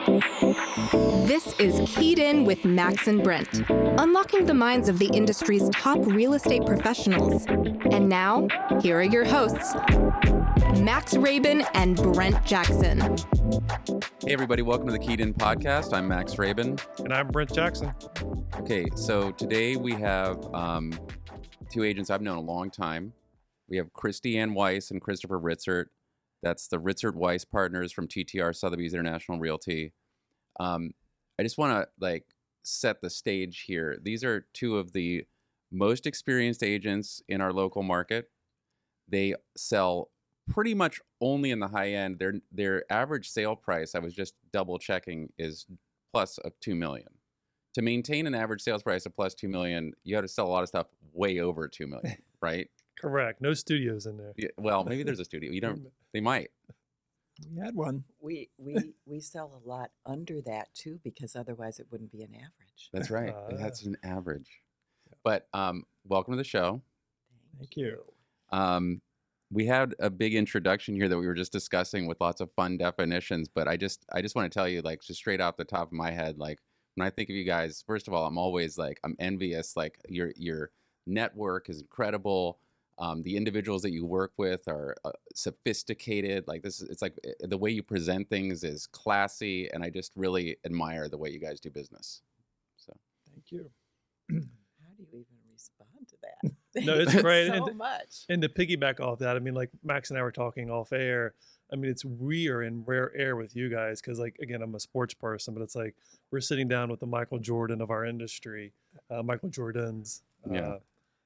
This is Keyed In with Max and Brent, unlocking the minds of the industry's top real estate professionals. And now, here are your hosts, Max Rabin and Brent Jackson. Hey everybody, welcome to the Keyed In podcast. I'm Max Rabin. And I'm Brent Jackson. Okay, so today we have two agents I've known a long time. We have Christie-Anne Weiss and Christopher Ritzert. That's the Ritzert Weiss Partners from TTR Sotheby's International Realty. I just want to set the stage here. These are two of the most experienced agents in our local market. They sell pretty much only in the high end. Their average sale price, I was just double checking, is plus of $2 million. To maintain an average sales price of plus $2 million, you have to sell a lot of stuff way over $2 million, right? Correct. No studios in there. Yeah, well, maybe there's a studio. You don't. They might. We had one. We sell a lot under that too, because otherwise it wouldn't be an average. That's right. That's an average. But welcome to the show. Thank you. We had a big introduction here that we were just discussing with lots of fun definitions. But I just want to tell you, just straight off the top of my head, when I think of you guys, first of all, I'm always I'm envious. Your network is incredible. The individuals that you work with are sophisticated. It's the way you present things is classy, and I just really admire the way you guys do business. So, thank you. How do you even respond to that? No, it's great. So much. And to piggyback off that, Max and I were talking off air. We are in rare air with you guys because, again, I'm a sports person, but it's we're sitting down with the Michael Jordan of our industry, Michael Jordans. Yeah.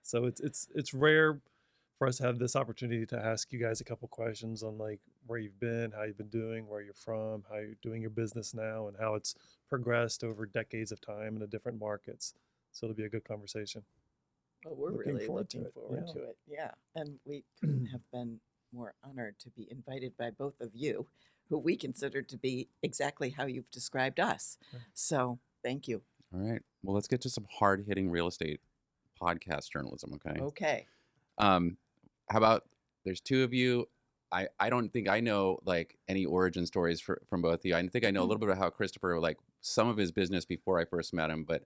So it's rare for us to have this opportunity to ask you guys a couple questions on where you've been, how you've been doing, where you're from, how you're doing your business now, and how it's progressed over decades of time in the different markets. So it'll be a good conversation. Well, we're Looking really forward to looking it. forward Yeah. to it. Yeah. And we couldn't have been more honored to be invited by both of you, who we consider to be exactly how you've described us. Right. So thank you. all right. Well, let's get to some hard-hitting real estate podcast journalism, okay? Okay. How about there's two of you. I don't think I know any origin stories from both of you. I think I know a little bit about how Christopher, some of his business before I first met him. But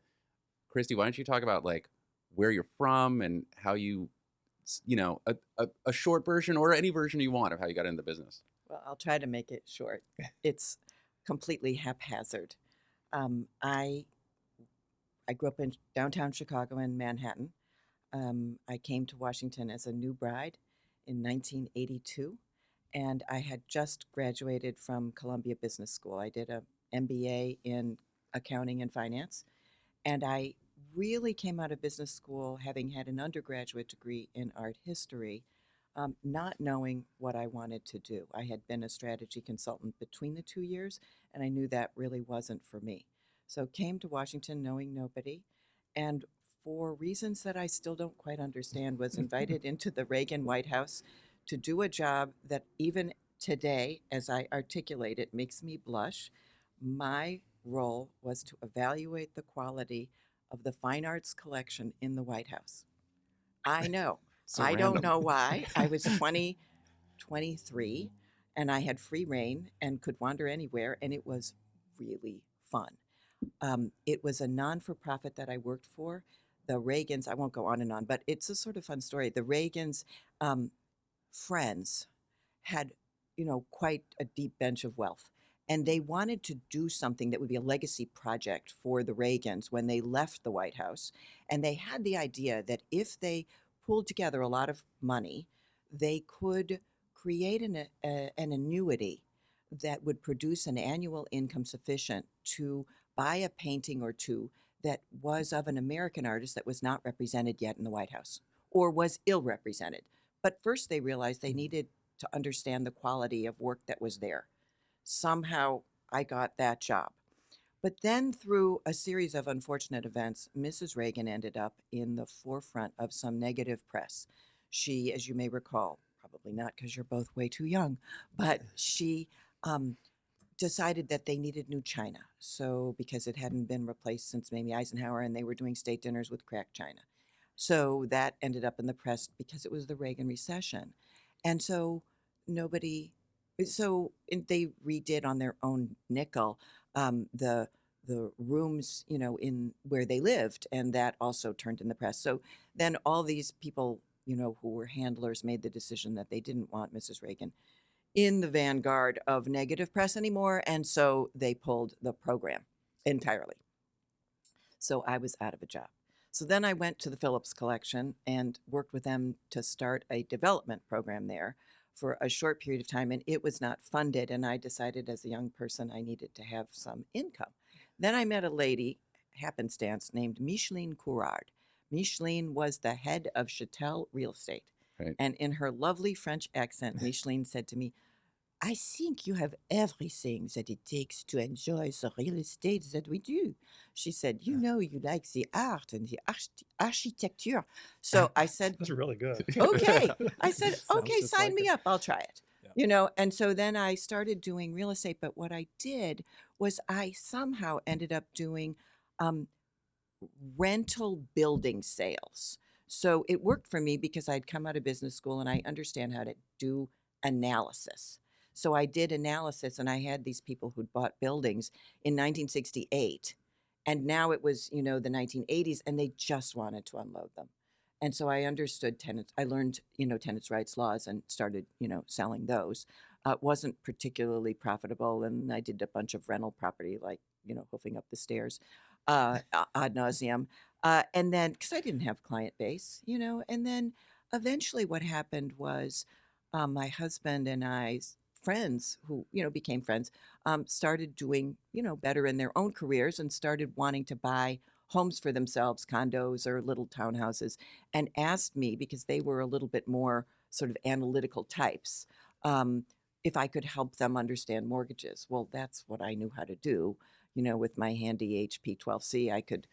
Christy, why don't you talk about where you're from and how you, a short version or any version you want of how you got into the business. Well, I'll try to make it short. It's completely haphazard. I grew up in downtown Chicago in Manhattan. I came to Washington as a new bride in 1982, and I had just graduated from Columbia Business School. I did an MBA in accounting and finance, and I really came out of business school having had an undergraduate degree in art history, not knowing what I wanted to do. I had been a strategy consultant between the 2 years, and I knew that really wasn't for me. So came to Washington knowing nobody, and for reasons that I still don't quite understand, was invited into the Reagan White House to do a job that even today, as I articulate it, makes me blush. My role was to evaluate the quality of the fine arts collection in the White House. I know. So I don't random. know why. I was 23, and I had free reign and could wander anywhere, and it was really fun. It was a non-for-profit that I worked for. The Reagans, I won't go on and on, but it's a sort of fun story. The Reagans' friends had, quite a deep bench of wealth. And they wanted to do something that would be a legacy project for the Reagans when they left the White House. And they had the idea that if they pulled together a lot of money, they could create an annuity that would produce an annual income sufficient to buy a painting or two that was of an American artist that was not represented yet in the White House or was ill-represented. But first they realized they needed to understand the quality of work that was there. Somehow I got that job. But then through a series of unfortunate events, Mrs. Reagan ended up in the forefront of some negative press. She, as you may recall, probably not because you're both way too young, but she decided that they needed new china. So because it hadn't been replaced since Mamie Eisenhower, and they were doing state dinners with cracked china. So that ended up in the press because it was the Reagan recession. And so nobody They redid on their own nickel the rooms, in where they lived, and that also turned in the press. So then all these people, who were handlers, made the decision that they didn't want Mrs. Reagan in the vanguard of negative press anymore, and so they pulled the program entirely. So I was out of a job. So then I went to the Phillips Collection and worked with them to start a development program there for a short period of time, and it was not funded, and I decided as a young person I needed to have some income. Then I met a lady, happenstance, named Micheline Courard. Micheline was the head of Chattel Real Estate. Right. And in her lovely French accent, Micheline said to me, I think you have everything that it takes to enjoy the real estate that we do. She said, you like the art and the architecture. So I said, That's really good. okay. I said, Sounds okay, just sign like me it. up. I'll try it. Yeah. And so then I started doing real estate. But what I did was I somehow ended up doing rental building sales. So it worked for me because I'd come out of business school and I understand how to do analysis. So I did analysis, and I had these people who'd bought buildings in 1968, and now it was, the 1980s, and they just wanted to unload them. And so I understood tenants. I learned, tenants' rights laws and started, selling those. It wasn't particularly profitable, and I did a bunch of rental property, like, hoofing up the stairs ad nauseum. And then, because I didn't have client base, and then eventually what happened was my husband and I's friends who, became friends, started doing, better in their own careers and started wanting to buy homes for themselves, condos or little townhouses, and asked me, because they were a little bit more sort of analytical types, if I could help them understand mortgages. Well, that's what I knew how to do. With my handy HP 12C, I could,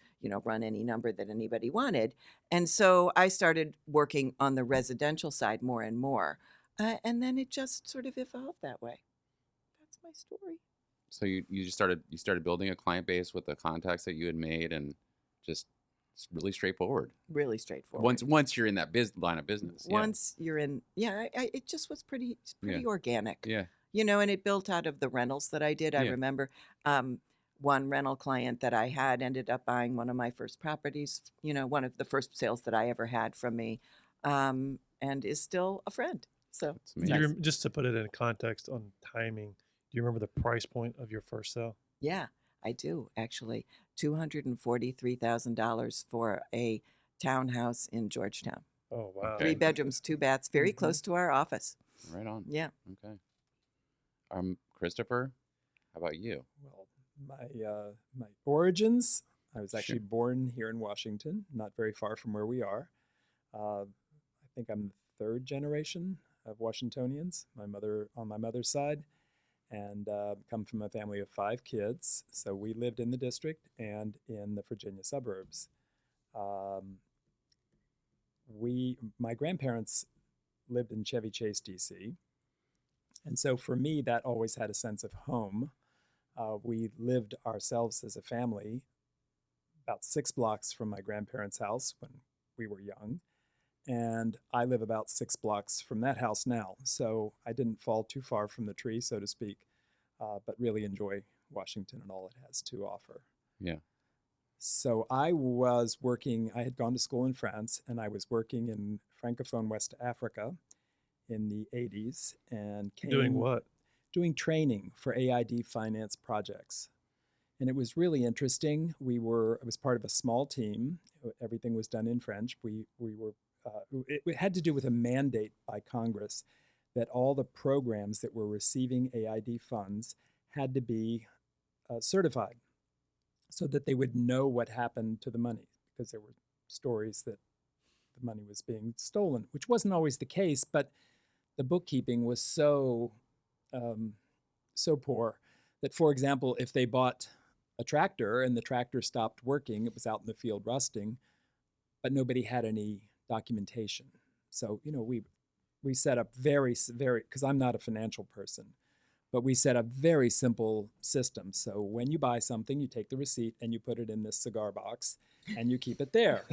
run any number that anybody wanted. And so I started working on the residential side more and more. And then it just sort of evolved that way. That's my story. So you started building a client base with the contacts that you had made, and just it's really straightforward. Really straightforward. Once you're in that line of business. Once you're in, it just was pretty organic. Yeah. And it built out of the rentals that I did. I Yeah. remember one rental client that I had ended up buying one of my first properties, one of the first sales that I ever had from me, and is still a friend. So That's amazing. Just to put it in context on timing, do you remember the price point of your first sale? yeah, I do actually. $243,000 for a townhouse in Georgetown. Oh, wow. Okay. 3 bedrooms, 2 baths, very close to our office. Right on. Yeah. Okay. Christopher, how about you? Well, my origins, I was actually Sure. born here in Washington, not very far from where we are. I think I'm the third generation of Washingtonians, on my mother's side, and come from a family of 5 kids. So we lived in the district and in the Virginia suburbs. My grandparents lived in Chevy Chase, DC. And so for me, that always had a sense of home. We lived ourselves as a family about 6 blocks from my grandparents' house when we were young. And I live about 6 blocks from that house now. So I didn't fall too far from the tree, so to speak, but really enjoy Washington and all it has to offer. Yeah. So I had gone to school in France, and I was working in Francophone West Africa in the 80s and Doing what? doing training for AID finance projects. And it was really interesting. I was part of a small team. Everything was done in French. It had to do with a mandate by Congress that all the programs that were receiving AID funds had to be certified so that they would know what happened to the money, because there were stories that the money was being stolen, which wasn't always the case, but the bookkeeping was so poor that, for example, if they bought a tractor and the tractor stopped working, it was out in the field rusting, but nobody had any documentation. So, we set up very, because I'm not a financial person, but we set up very simple systems. So when you buy something, you take the receipt and you put it in this cigar box and you keep it there.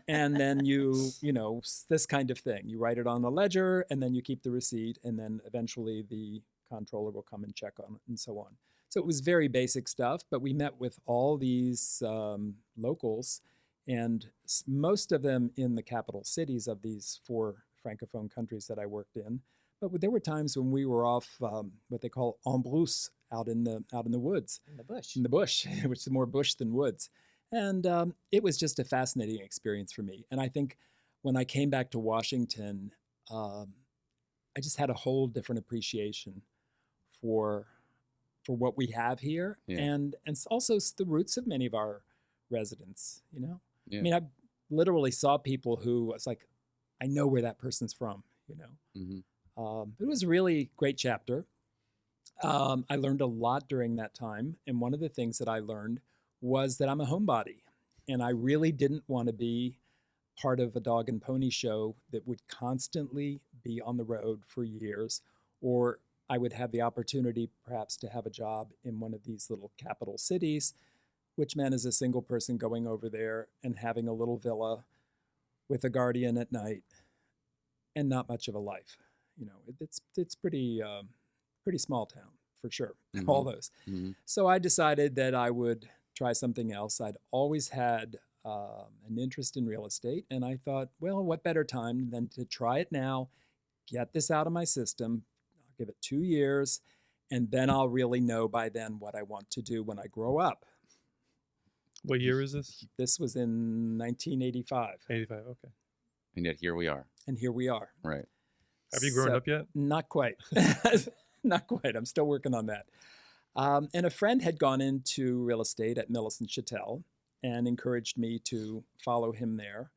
And then this kind of thing. You write it on a ledger and then you keep the receipt, and then eventually the comptroller will come and check on it, and so on. So it was very basic stuff, but we met with all these locals, and most of them in the capital cities of these 4 Francophone countries that I worked in. But there were times when we were off what they call en brousse, out in the woods. In the bush. In the bush, which is more bush than woods. And it was just a fascinating experience for me. And I think when I came back to Washington, I just had a whole different appreciation for what we have here, and also the roots of many of our residents. You know, I mean, I literally saw people who it's like, I know where that person's from. You know, it was a really great chapter. I learned a lot during that time, and one of the things that I learned was that I'm a homebody, and I really didn't want to be part of a dog and pony show that would constantly be on the road for years, or I would have the opportunity perhaps to have a job in one of these little capital cities, which meant as a single person going over there and having a little villa with a guardian at night and not much of a life. You know, it's pretty small town for sure, all those. So I decided that I would try something else. I'd always had an interest in real estate, and I thought, well, what better time than to try it now, get this out of my system, I'll give it 2 years, and then I'll really know by then what I want to do when I grow up. What year is this? This was in 1985. 85, okay. And yet here we are. And here we are. Right. Have you grown up yet? Not quite. Not quite. I'm still working on that. And a friend had gone into real estate at Millicent Chattel and encouraged me to follow him there.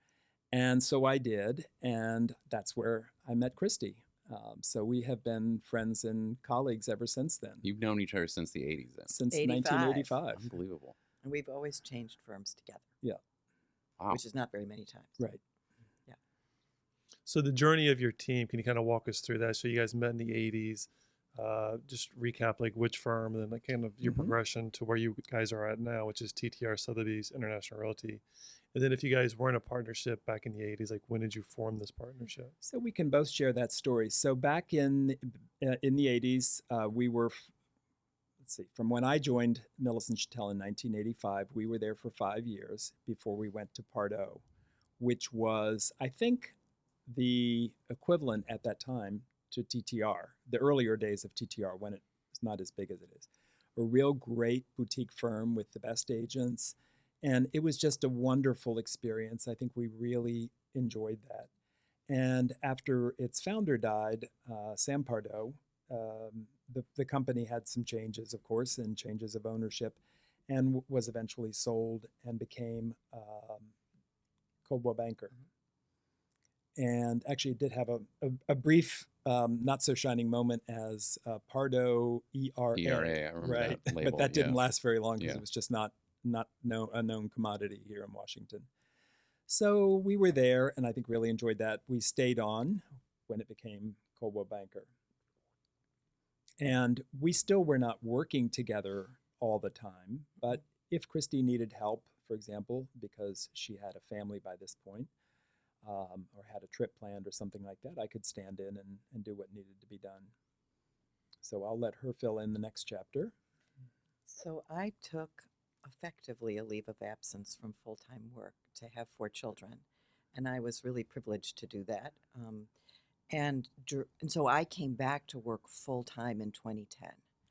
And so I did, and that's where I met Christie. So we have been friends and colleagues ever since then. You've known each other since the 80s then. Since 85. 1985. Unbelievable. And we've always changed firms together. Yeah. Wow. Which is not very many times. Right. So the journey of your team, can you kind of walk us through that? So you guys met in the 80s. Just recap like which firm, and then like kind of your progression to where you guys are at now, which is TTR Sotheby's International Realty. And then if you guys were in a partnership back in the 80s, like when did you form this partnership? So we can both share that story. So back in the 80s, we were, let's see, from when I joined Millicent Chattel in 1985, we were there for 5 years before we went to Part O, which was, I think, the equivalent at that time to TTR, the earlier days of TTR when it was not as big as it is. A real great boutique firm with the best agents. And it was just a wonderful experience. I think we really enjoyed that. And after its founder died, Sam Pardo, the company had some changes, of course, and changes of ownership, and was eventually sold and became Coldwell Banker. And actually did have a brief, not so shining moment as Pardo ERA. ERA, I remember right? that label, But that didn't yeah. last very long because it was just not a known commodity here in Washington. So we were there, and I think really enjoyed that. We stayed on when it became Coldwell Banker. And we still were not working together all the time, but if Christie needed help, for example, because she had a family by this point, or had a trip planned or something like that, I could stand in and do what needed to be done. So I'll let her fill in the next chapter. So I took effectively a leave of absence from full-time work to have 4 children, and I was really privileged to do that. And so I came back to work full-time in 2010.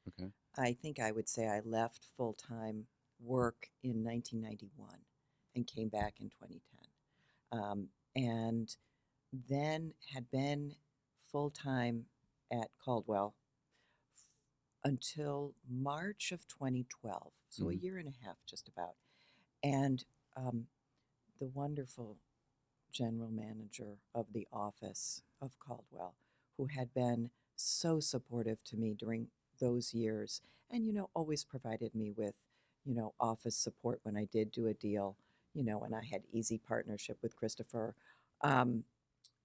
Okay. I think I would say I left full-time work in 1991 and came back in 2010. And then had been full-time at Caldwell until March of 2012, so a year and a half just about. And the wonderful general manager of the office of Caldwell, who had been so supportive to me during those years, and, you know, always provided me with, you know, office support when I did do a deal, you know, and I had easy partnership with Christopher.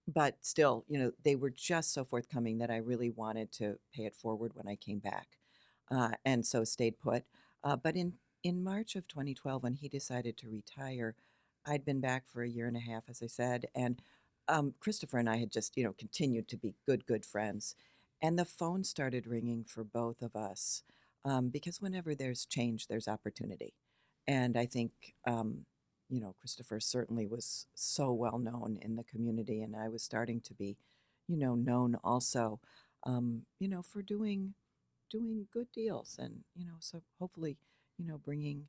But still, you know, they were just so forthcoming that I really wanted to pay it forward when I came back. And so stayed put. But in March of 2012, when he decided to retire, I'd been back for a year and a half, as I said. And Christopher and I had just, you know, continued to be good friends. And the phone started ringing for both of us, because whenever there's change, there's opportunity. And I think, Christopher certainly was so well known in the community, and I was starting to be, known also, for doing good deals, and so hopefully, bringing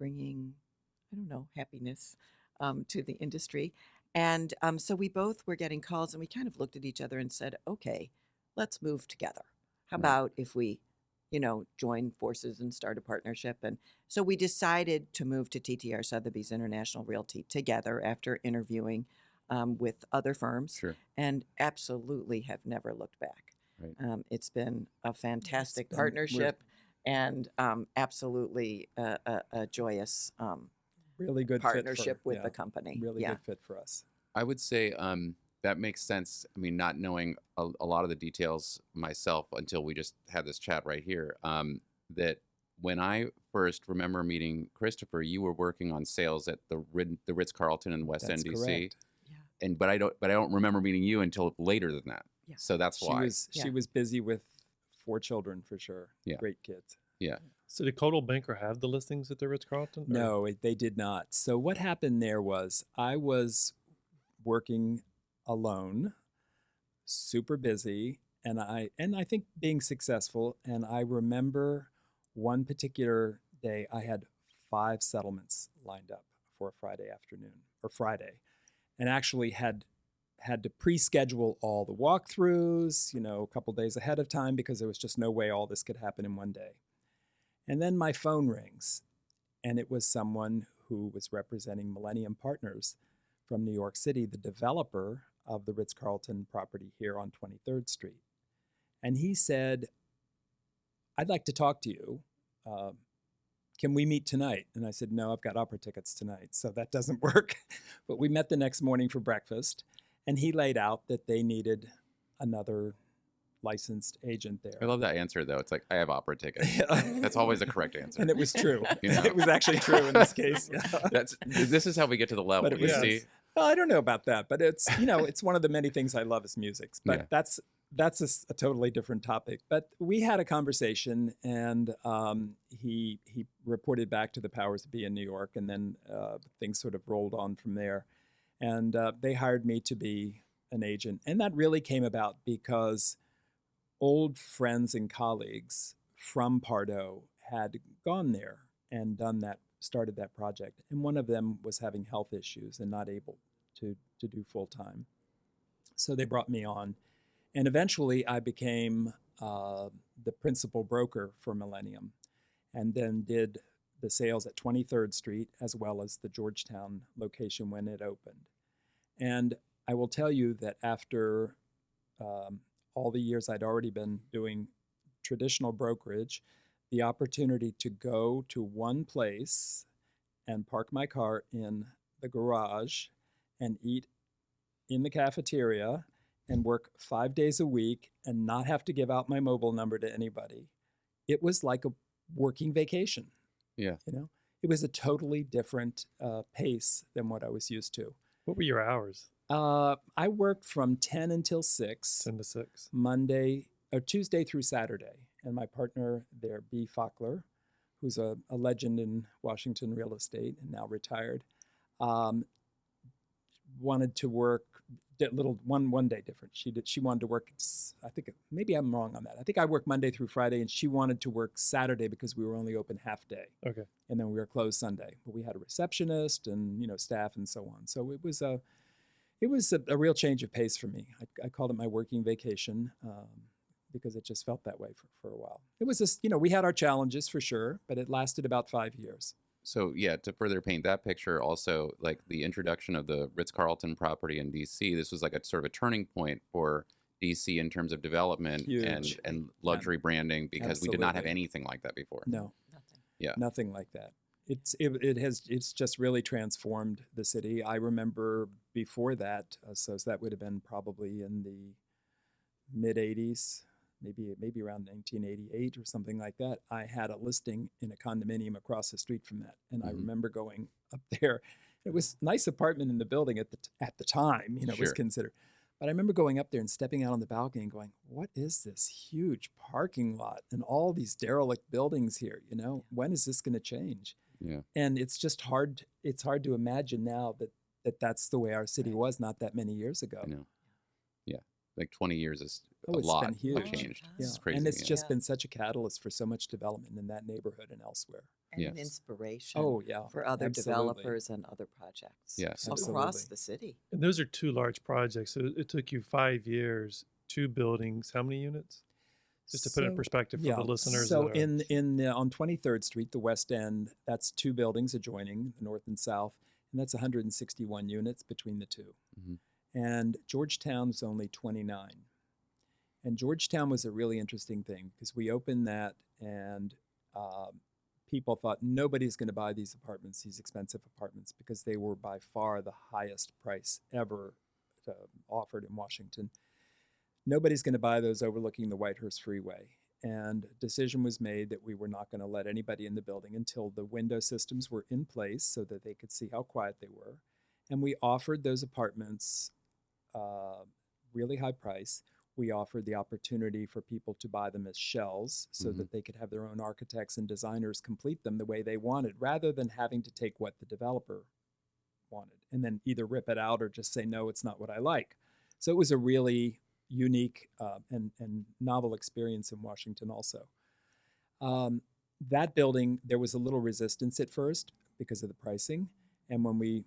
I don't know, happiness, to the industry. And so we both were getting calls, and we kind of looked at each other and said, okay, let's move together. How Right. about if we, join forces and start a partnership? And so we decided to move to TTR Sotheby's International Realty together after interviewing with other firms, Sure. and absolutely have never looked back. Right. It's been a fantastic been- partnership, and absolutely a joyous Really good partnership fit for, with the company. Really Yeah. good fit for us. I would say that makes sense. I mean, not knowing a lot of the details myself until we just had this chat right here, that when I first remember meeting Christopher, you were working on sales at the Ritz-Carlton in West That's End, DC. correct. Yeah. But I don't remember meeting you until later than that. Yeah. So that's She why. was Yeah. she was busy with 4 children for sure. Yeah. Great kids. Yeah. So did Coldwell Banker have the listings at the Ritz-Carlton? or- No, they did not. So what happened there was I was working alone, super busy, and I think being successful. And I remember one particular day I had 5 settlements lined up for a Friday afternoon or Friday, and actually had to pre-schedule all the walkthroughs, a couple days ahead of time, because there was just no way all this could happen in one day. And then my phone rings, and it was someone who was representing Millennium Partners from New York City, the developer of the Ritz-Carlton property here on 23rd Street. And he said, I'd like to talk to you. Can we meet tonight? And I said, no, I've got opera tickets tonight, so that doesn't work. But we met the next morning for breakfast, and he laid out that they needed another licensed agent there. I love that answer, though. It's like, I have opera tickets. That's always the correct answer. And it was true. You know? It was actually true in this case. This is how we get to the level. But it You was- see? Well, I don't know about that, but it's it's one of the many things I love is music. But Yeah. that's a totally different topic. But we had a conversation, and he reported back to the powers that be in New York, and then things sort of rolled on from there. And they hired me to be an agent, and that really came about because old friends and colleagues from Pardo had gone there and started that project. And one of them was having health issues and not able to do full time. So they brought me on. And eventually I became the principal broker for Millennium, and then did the sales at 23rd Street as well as the Georgetown location when it opened. And I will tell you that after all the years I'd already been doing traditional brokerage, the opportunity to go to one place and park my car in the garage and eat in the cafeteria and work 5 days a week and not have to give out my mobile number to anybody, it was like a working vacation. Yeah. It was a totally different pace than what I was used to. What were your hours? I worked from 10 until 6, 10 to 6. Tuesday through Saturday. And my partner there, B. Fackler, who's a legend in Washington real estate and now retired, wanted to work one day different. She wanted to work, I think, maybe I'm wrong on that. I think I worked Monday through Friday, and she wanted to work Saturday because we were only open half day. Okay. And then we were closed Sunday. But we had a receptionist and, staff and so on. So it was a real change of pace for me. I called it my working vacation because it just felt that way for a while. It was just, we had our challenges for sure, but it lasted about 5 years. So yeah, to further paint that picture, also like the introduction of the Ritz-Carlton property in DC, this was like a sort of a turning point for DC in terms of development Huge. and luxury branding, because we did not have Absolutely. anything like that before. No, Nothing. Yeah. nothing like that. It's just really transformed the city. I remember before that, so that would have been probably in the mid 80s, maybe around 1988 or something like that. I had a listing in a condominium across the street from that, and I Mhm. remember going up there. It was a nice apartment in the building at the time, it was Sure. considered. But I remember going up there and stepping out on the balcony and going, what is this huge parking lot and all these derelict buildings here? You know, when is this going to change? Yeah. And it's just hard. It's hard to imagine now that that's the way our city was not that many years ago. I know. Yeah. Like 20 years is Oh, a it's lot been huge. changed. Yeah. It's crazy. And it's yeah. just been such a catalyst for so much development in that neighborhood and elsewhere. And an Yes. inspiration Oh, yeah. for other Absolutely. developers and other projects Yes. across Absolutely. the city. And those are 2 large projects. So it took you 5 years, 2 buildings. How many units? Just to put it in So, perspective for yeah. the listeners. So that are- on 23rd Street, the West End, that's 2 buildings adjoining, the north and south, and that's 161 units between the 2. Mhm. And Georgetown's only 29. And Georgetown was a really interesting thing because we opened that and people thought nobody's going to buy these apartments, these expensive apartments, because they were by far the highest price ever offered in Washington. Nobody's going to buy those overlooking the Whitehurst Freeway. And a decision was made that we were not going to let anybody in the building until the window systems were in place so that they could see how quiet they were. And we offered those apartments really high price. We offered the opportunity for people to buy them as shells so Mhm. that they could have their own architects and designers complete them the way they wanted, rather than having to take what the developer wanted and then either rip it out or just say, no, it's not what I like. So it was a really unique and novel experience in Washington also. That building, there was a little resistance at first because of the pricing. And when we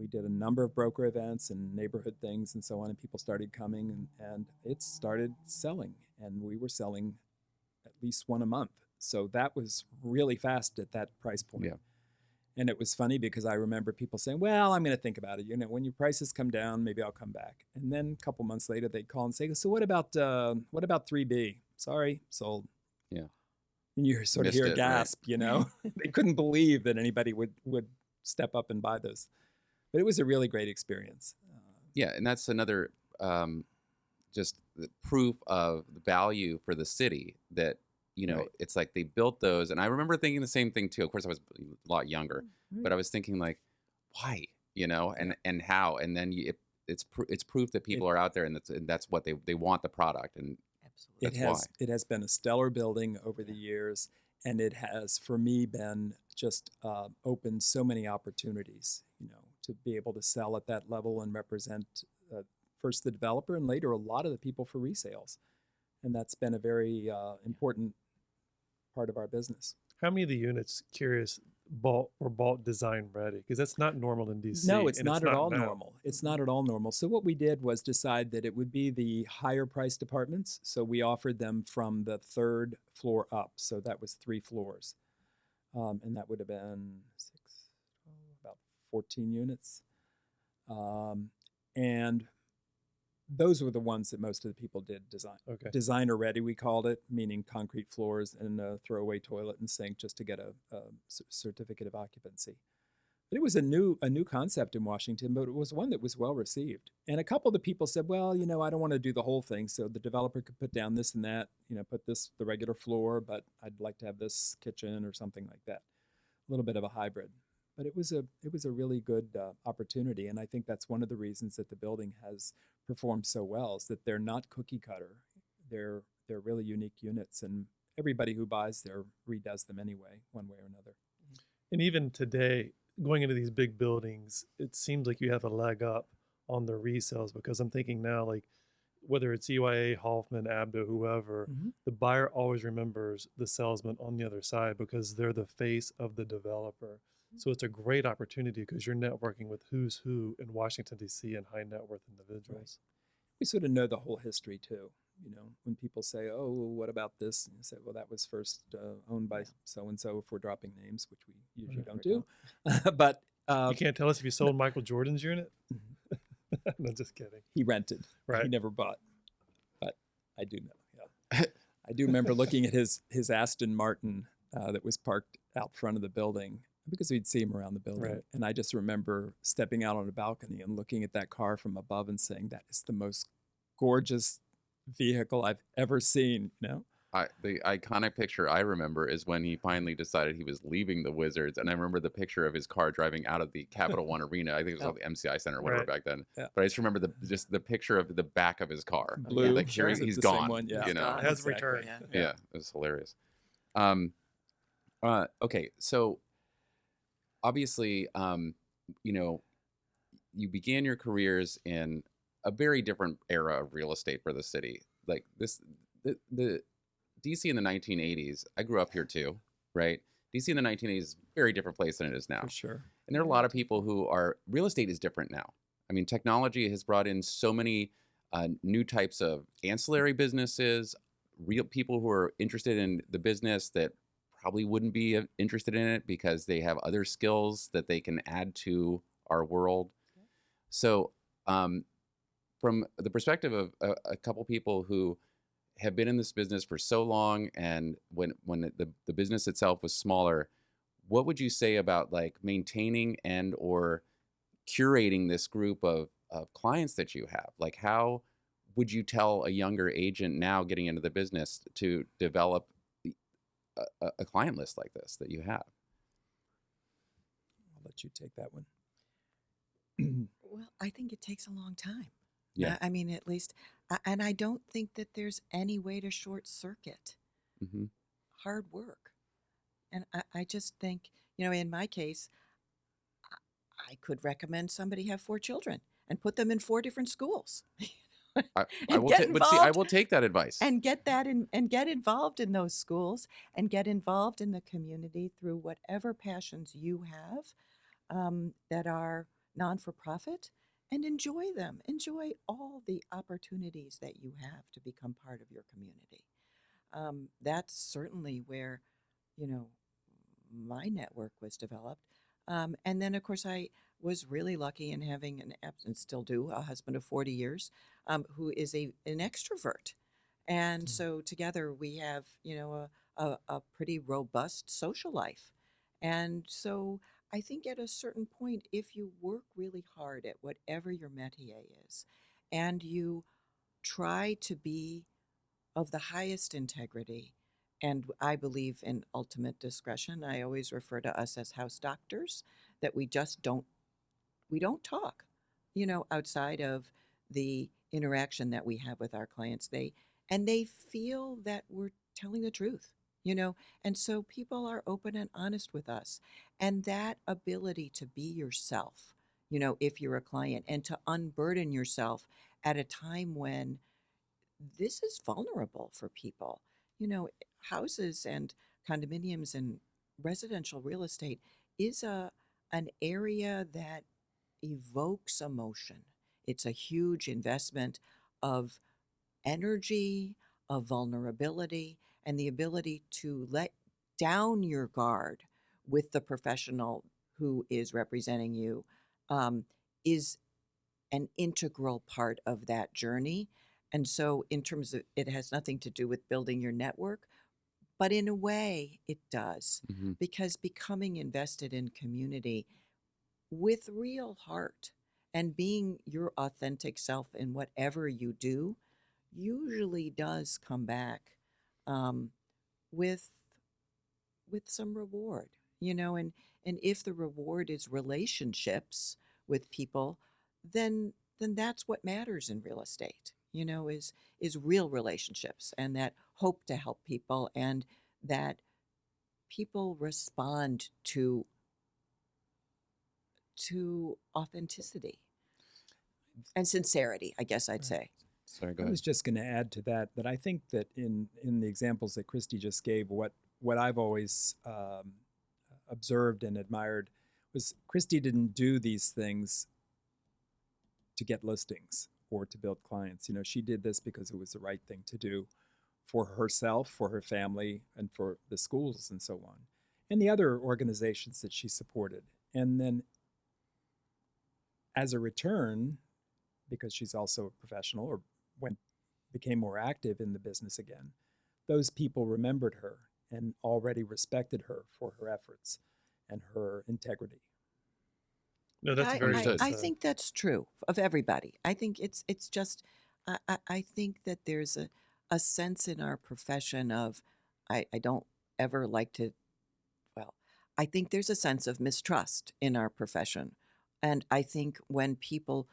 did a number of broker events and neighborhood things and so on, and people started coming and it started selling. And we were selling at least 1 a month. So that was really fast at that price point. Yeah. And it was funny because I remember people saying, well, I'm going to think about it. You know, when your prices come down, maybe I'll come back. And then a couple months later, they'd call and say, so what about 3B? Sorry, sold. Yeah. And you sort of Missed hear a it, right. gasp, you know? They couldn't believe that anybody would step up and buy those. But it was a really great experience. Yeah, and that's another just the proof of the value for the city that, you know, Right. it's like they built those. And I remember thinking the same thing too. Of course, I was a lot younger, but I was thinking like, why, you know, and how? And then it's proof that people are out there and that's what they want the product. And Absolutely. That's why. It has been a stellar building over the years, and it has, for me, been just opened so many opportunities, you know, to be able to sell at that level and represent first the developer and later a lot of the people for resales. And that's been a very important part of our business. How many of the units, curious, were bought design ready? Because that's not normal in DC. No, it's and not at all now. normal. It's not at all normal. So what we did was decide that it would be the higher priced apartments. So we offered them from the 3rd floor up. So that was 3 floors. And that would have been about 14 units. And those were the ones that most of the people did design. Okay. Designer ready, we called it, meaning concrete floors and a throwaway toilet and sink just to get a certificate of occupancy. But it was a new concept in Washington, but it was one that was well received. And a couple of the people said, well, you know, I don't want to do the whole thing. So the developer could put down this and that, you know, put this, the regular floor, but I'd like to have this kitchen or something like that. A little bit of a hybrid. But it was a really good opportunity. And I think that's one of the reasons that the building has performed so well is that they're not cookie cutter. They're really unique units, and everybody who buys there redoes them anyway, one way or another. And even today, going into these big buildings, it seems like you have a leg up on the resales, because I'm thinking now, like, whether it's EYA, Hoffman, Abdo, whoever, the buyer always remembers the salesman on the other side because they're the face of the developer. So it's a great opportunity because you're networking with who's who in Washington, D.C. and high net worth individuals. We sort of know the whole history too. You know, when people say, oh, well, what about this? And you say, well, that was first owned by so-and-so, if we're dropping names, which we usually don't do. But you can't tell us if you sold Michael Jordan's unit? No, just kidding. He rented. Right. He never bought. But I do know, yeah. I do remember looking at his Aston Martin that was parked out front of the building, because we'd see him around the building. Right. And I just remember stepping out on a balcony and looking at that car from above and saying, that is the most gorgeous vehicle I've ever seen, you know? the iconic picture I remember is when he finally decided he was leaving the Wizards, and I remember the picture of his car driving out of the Capital One Arena. I think it was called the MCI Center or whatever Right. back then. Yeah. But I just remember the picture of the back of his car. Blue. Like here Is it he's the same gone. one? Yeah. You know. Gone. It has Exactly. returned. Yeah. Yeah, it was hilarious. Okay, so obviously, you know, you began your careers in a very different era of real estate for the city. Like the DC in the 1980s. I grew up here too, right? DC in the 1980s is a very different place than it is now. For sure. And there are a lot of people who are, real estate is different now. I mean, technology has brought in so many new types of ancillary businesses, real people who are interested in the business that probably wouldn't be interested in it because they have other skills that they can add to our world. So from the perspective of a couple people who have been in this business for so long, and when the business itself was smaller, what would you say about like maintaining and or curating this group of clients that you have? Like, how would you tell a younger agent now getting into the business to develop a client list like this that you have? I'll let you take that one. Well, I think it takes a long time. Yeah. I mean, at least, and I don't think that there's any way to short circuit Mm-hmm. hard work. And I just think, you know, in my case, I could recommend somebody have 4 children and put them in 4 different schools. I And will get but see, I involved will take that advice. and get that in and get involved in those schools and get involved in the community through whatever passions you have that are non-for-profit, and enjoy them. Enjoy all the opportunities that you have to become part of your community. That's certainly where, you know, my network was developed. And then, of course, I was really lucky in having and still do, a husband of 40 years who is an extrovert. And so together we have, you know, a pretty robust social life. And so I think at a certain point, if you work really hard at whatever your métier is, and you try to be of the highest integrity, and I believe in ultimate discretion. I always refer to us as house doctors, that we don't talk, you know, outside of the interaction that we have with our clients. They feel that we're telling the truth, you know, and so people are open and honest with us. And that ability to be yourself, you know, if you're a client, and to unburden yourself at a time when this is vulnerable for people. You know, houses and condominiums and residential real estate is an area that evokes emotion. It's a huge investment of energy, of vulnerability, and the ability to let down your guard with the professional who is representing you is an integral part of that journey. And so, in terms of, it has nothing to do with building your network, but in a way it does, Mm-hmm. because becoming invested in community with real heart and being your authentic self in whatever you do usually does come back with some reward, you know, and if the reward is relationships with people, then that's what matters in real estate, you know, is real relationships, and that hope to help people, and that people respond to authenticity and sincerity, I guess I'd Right. say. Sorry, go I ahead. was just going to add to that I think that in the examples that Christie just gave, what I've always observed and admired was Christie didn't do these things to get listings or to build clients. You know, she did this because it was the right thing to do for herself, for her family, and for the schools and so on, and the other organizations that she supported. And then as a return, because she's also a professional, or became more active in the business again, those people remembered her and already respected her for her efforts and her integrity. No, that's very Understood. well I said. think that's true of everybody. I think it's just I think that there's a sense in our profession of, I don't ever like to, well, I think there's a sense of mistrust in our profession. And I think when people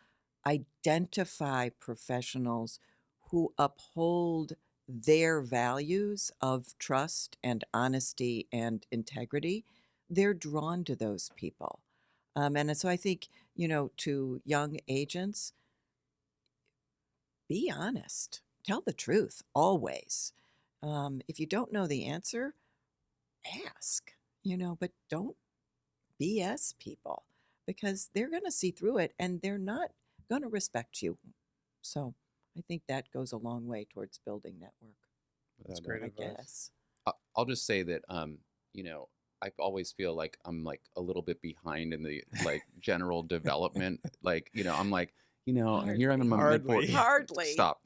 identify professionals who uphold their values of trust and honesty and integrity, they're drawn to those people. And so I think, to young agents, be honest, tell the truth always. If you don't know the answer, ask, but don't BS people because they're going to see through it and they're not going to respect you. So I think that goes a long way towards building network. That's Without great doubt. I advice. guess. I'll just say that, I always feel like I'm like a little bit behind in the like general development. Like, I'm like, and here I'm in my mid Hardly. 40s. Hardly. Stop.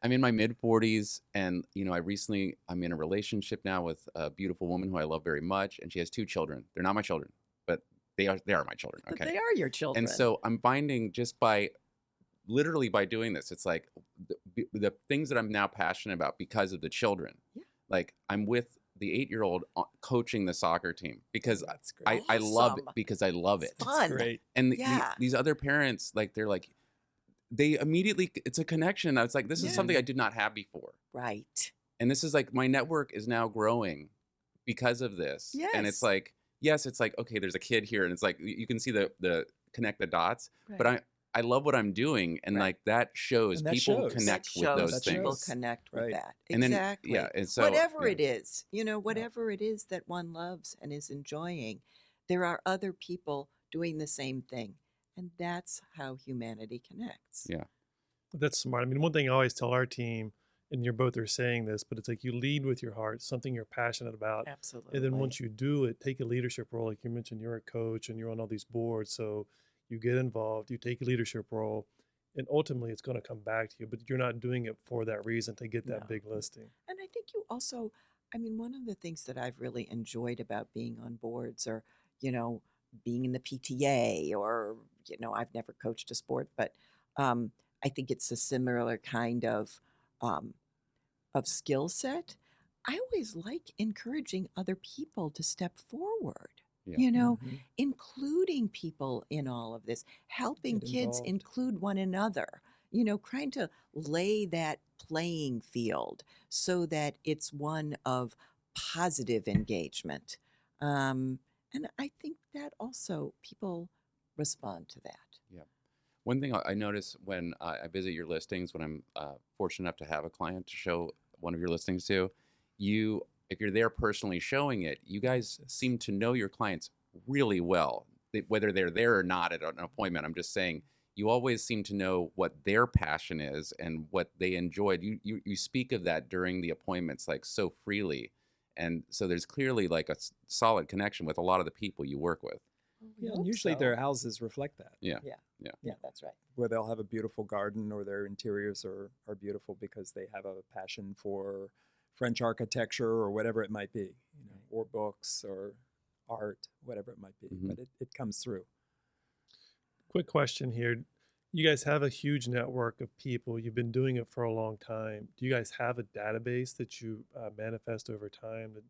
I'm in my mid 40s, and I'm in a relationship now with a beautiful woman who I love very much, and she has 2 children. They're not my children, but they are my children. But Okay. they are your children. And so I'm finding just literally by doing this, it's like the things that I'm now passionate about because of the children. Yeah. Like I'm with the 8-year-old coaching the soccer team because That's great. I love it Awesome. because I love it. Fun. Great. And Yeah. these other parents, like they're like, they immediately, it's a connection. I was like, this Yeah. is something I did not have before. Right. And this is like, my network is now growing because of this. And it's Yes. like, yes, it's like, okay, there's a kid here. And it's like, you can see the connect the dots, Right. but I love what I'm doing. And Right. like that shows And that people shows. connect That with shows those people things. connect with Right. that. And then, Exactly. yeah. And so, Whatever yeah. it is, whatever it is that one loves and is enjoying, there are other people doing the same thing. And that's how humanity connects. Yeah. That's smart. I mean, one thing I always tell our team, and you're both are saying this, but it's like you lead with your heart, something you're passionate about. Absolutely. And then once you do it, take a leadership role. Like you mentioned, you're a coach and you're on all these boards. So you get involved, you take a leadership role, and ultimately it's going to come back to you, but you're not doing it for that reason to get that No. big listing. And I think you also, one of the things that I've really enjoyed about being on boards or, being in the PTA or, I've never coached a sport, but I think it's a similar kind of skill set. I always like encouraging other people to step forward, Yeah. Mhm. including people in all of this, helping Get kids involved. include one another, trying to lay that playing field so that it's one of positive engagement. And I think that also people respond to that. Yeah. One thing I notice when I visit your listings, when I'm fortunate enough to have a client to show one of your listings to, if you're there personally showing it, you guys seem to know your clients really well. Whether they're there or not at an appointment, I'm just saying, you always seem to know what their passion is and what they enjoyed. You speak of that during the appointments like so freely. And so there's clearly like a solid connection with a lot of the people you work with. Yeah, and usually their houses reflect that, Yeah, that's right. where they'll have a beautiful garden or their interiors are beautiful because they have a passion for French architecture or whatever it might be, or books or art, whatever it might be. Mhm. But it comes through. Quick question here. You guys have a huge network of people. You've been doing it for a long time. Do you guys have a database that you manifest over time,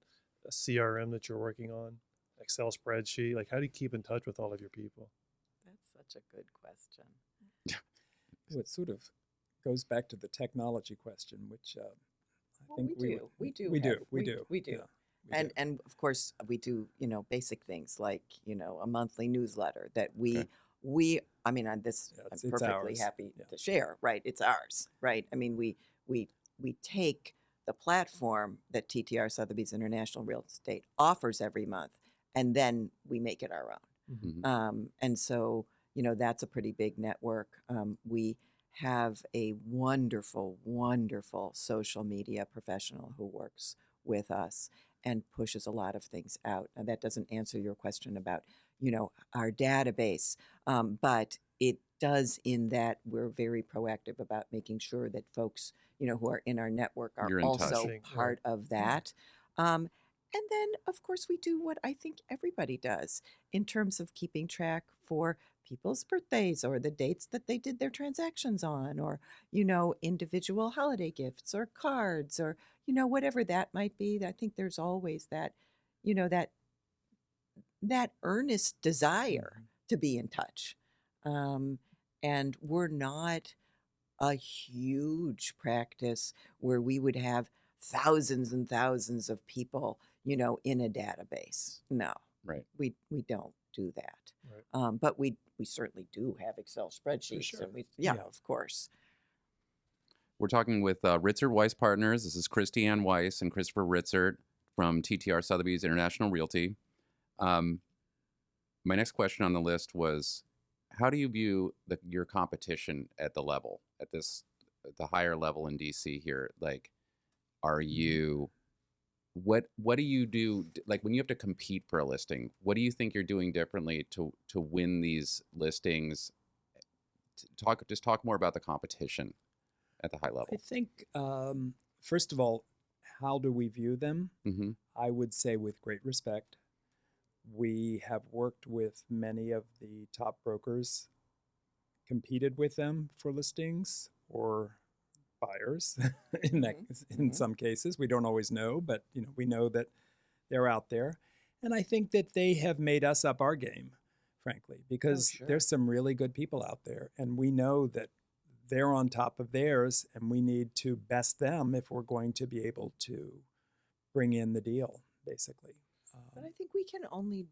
a CRM that you're working on, Excel spreadsheet? Like, how do you keep in touch with all of your people? That's such a good question. Well, it sort of goes back to the technology question, which I Well, think we do. We do. Yeah, And of course we do, basic things like, a monthly newsletter that Okay. on this, Yeah, I'm it's perfectly ours. happy Yeah. to share, right? It's ours, right? We take the platform that TTR Sotheby's International Real Estate offers every month, and then we make it our own. Mhm. And so, that's a pretty big network. We have a wonderful, wonderful social media professional who works with us and pushes a lot of things out. Now, that doesn't answer your question about, our database, but it does in that we're very proactive about making sure that folks, who are in our network are You're in touch. also Right. part of that. And then, of course, we do what I think everybody does in terms of keeping track for people's birthdays or the dates that they did their transactions on, or, individual holiday gifts or cards, or, whatever that might be. I think there's always that, that earnest desire to be in touch. And we're not a huge practice where we would have thousands and thousands of people, in a database. No, Right. we don't do that. Right. But we certainly do have Excel spreadsheets. sure. And Yeah. of course. We're talking with Ritzert Weiss Partners. This is Christie-Anne Weiss and Christopher Ritzert from TTR Sotheby's International Realty. My next question on the list was, how do you view your competition at the higher level in DC here? Like, are you, what do you do? Like, when you have to compete for a listing, what do you think you're doing differently to win these listings? Talk more about the competition at the high level. I think, first of all, how do we view them? Mm-hmm. I would say with great respect. We have worked with many of the top brokers, competed with them for listings or buyers in some cases. We don't always know, but we know that they're out there. And I think that they have made us up our game, frankly, because sure. there's some really good people out there. And we know that they're on top of theirs, and we need to best them if we're going to be able to bring in the deal, basically. But I think we can only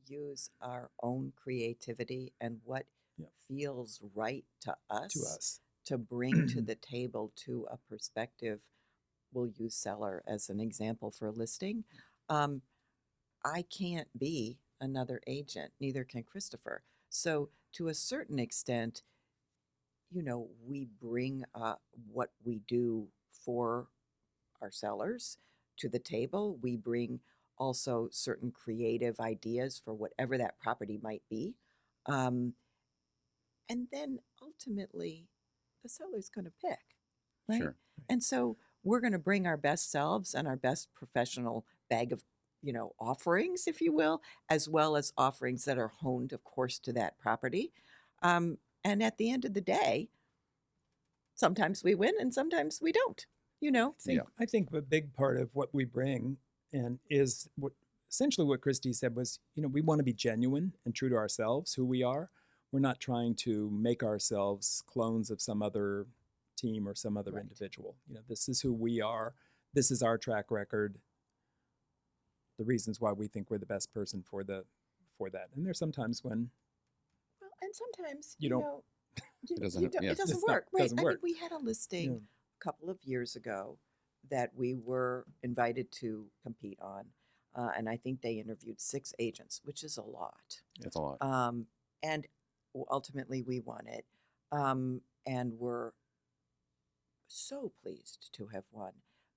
use our own creativity and what Yep. feels right to us To to bring to the table to a perspective. We'll use seller as an example for a listing. I can't be another agent, neither can Christopher. So to a certain extent, we bring what we do for our sellers to the table. We bring also certain creative ideas for whatever that property might be. And then ultimately, the seller's going to pick, right? Sure. And so we're going to bring our best selves and our best professional bag of, offerings, if you will, as well as offerings that are honed, of course, to that property. And at the end of the day, sometimes we win and sometimes we don't, I think a big part of what we bring and is essentially what Christie said was, we want to be genuine and true to ourselves, who we are. We're not trying to make ourselves clones of some other team or some other Right. individual. This is who we are. This is our track record. The reasons why we think we're the best person for that. And there's sometimes when Well, and sometimes, You don't- It doesn't- yeah. it doesn't It's not- work. Right. doesn't I mean, work. we had a listing a couple of years ago that we were invited to compete on. And I think they interviewed 6 agents, which is a lot. It's a lot. And ultimately we won it. And we're so pleased to have won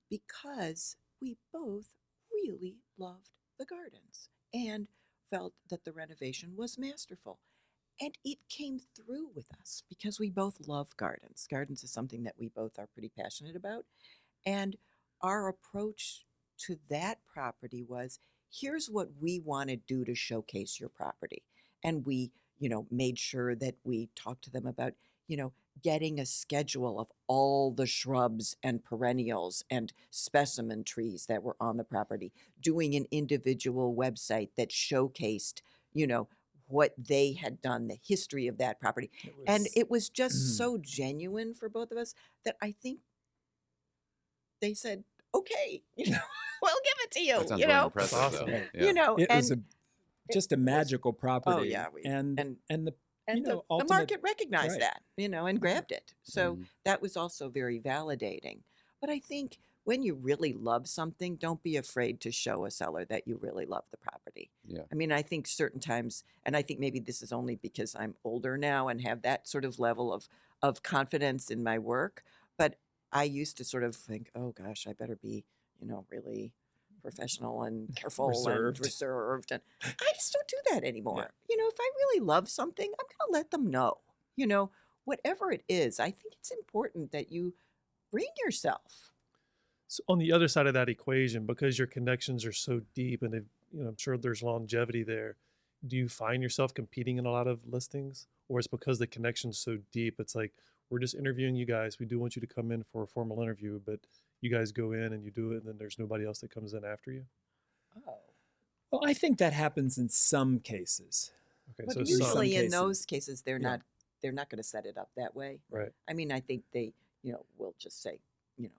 because we both really loved the gardens and felt that the renovation was masterful. And it came through with us because we both love gardens. Gardens is something that we both are pretty passionate about. And our approach to that property was, here's what we want to do to showcase your property. And we, made sure that we talked to them about, getting a schedule of all the shrubs and perennials and specimen trees that were on the property, doing an individual website that showcased, what they had done, the history of that property. And it was just so genuine for both of us that I think they said, okay, we'll give it to you, That sounds really impressive, That's awesome. though. Right. Yeah. it was and just a magical property. Oh, yeah, and the the ultimate- market recognized right. that, and grabbed it. So Mhm. that was also very validating. But I think when you really love something, don't be afraid to show a seller that you really love the property. Yeah. I mean, I think certain times, and I think maybe this is only because I'm older now and have that sort of level of confidence in my work, but I used to sort of think, oh gosh, I better be, really professional and careful Reserved. and reserved. And I just don't do that anymore. If I really love something, I'm going to let them know, whatever it is. I think it's important that you bring yourself. So on the other side of that equation, because your connections are so deep and they've I'm sure there's longevity there. Do you find yourself competing in a lot of listings, or it's because the connection's so deep? It's like, we're just interviewing you guys. We do want you to come in for a formal interview, but you guys go in and you do it, and then there's nobody else that comes in after you. Oh. Well, I think that happens in some cases. Okay, But so some usually in cases. those cases, they're Yeah. not going to set it up that way. right, I mean, I think they, will just say,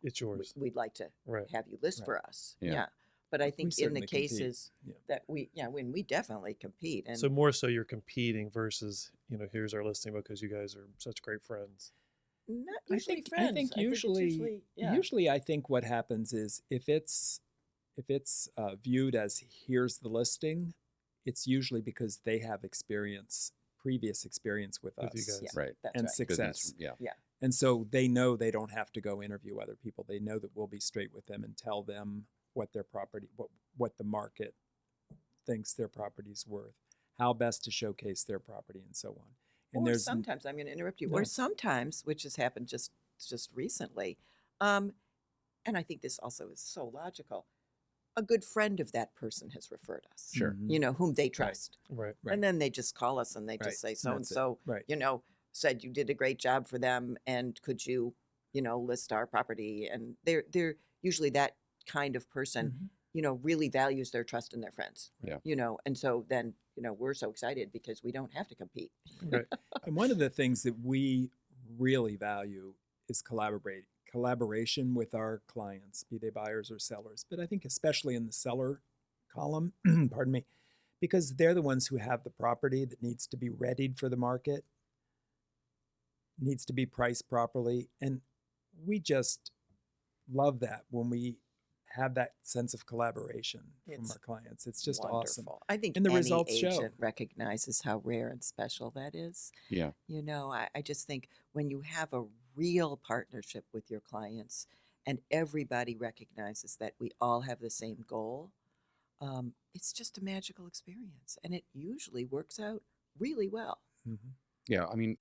it's yours. we'd like to Right. have you list Right. for us. Yeah. Yeah. But I We think in the certainly compete. cases Yeah. that when we definitely compete. And So more so you're competing versus, here's our listing because you guys are such great friends. not I usually think, friends. I think it's usually, yeah. usually I think what happens is if it's viewed as here's the listing, it's usually because they have previous experience with With you us guys. Yeah, Right. that's and right. success. Yeah. And so they know they don't have to go interview other people. They know that we'll be straight with them and tell them what their property, what the market thinks their property's worth, how best to showcase their property, and so on. And Or there's sometimes I'm going to interrupt you. No. Or sometimes, which has happened just recently, and I think this also is so logical. A good friend of that person has referred us. Sure. Mhm. Whom they trust, Right. Right. and then they just call us and they Right. just say And so and that's it. so. Right. Said you did a great job for them, and could you, list our property? And they're usually that kind of person. Mhm. Really values their trust in their friends. Yeah. And so then, we're so excited because we don't have to compete. Right. And one of the things that we really value is collaboration with our clients, be they buyers or sellers. But I think especially in the seller column, pardon me, because they're the ones who have the property that needs to be readied for the market, needs to be priced properly. And we just love that when we have that sense of collaboration from It's our clients. It's just Wonderful. awesome. I think And the any results show. agent recognizes how rare and special that is. Yeah. I just think when you have a real partnership with your clients and everybody recognizes that we all have the same goal, it's just a magical experience. And it usually works out really well. Mhm. Yeah. I mean,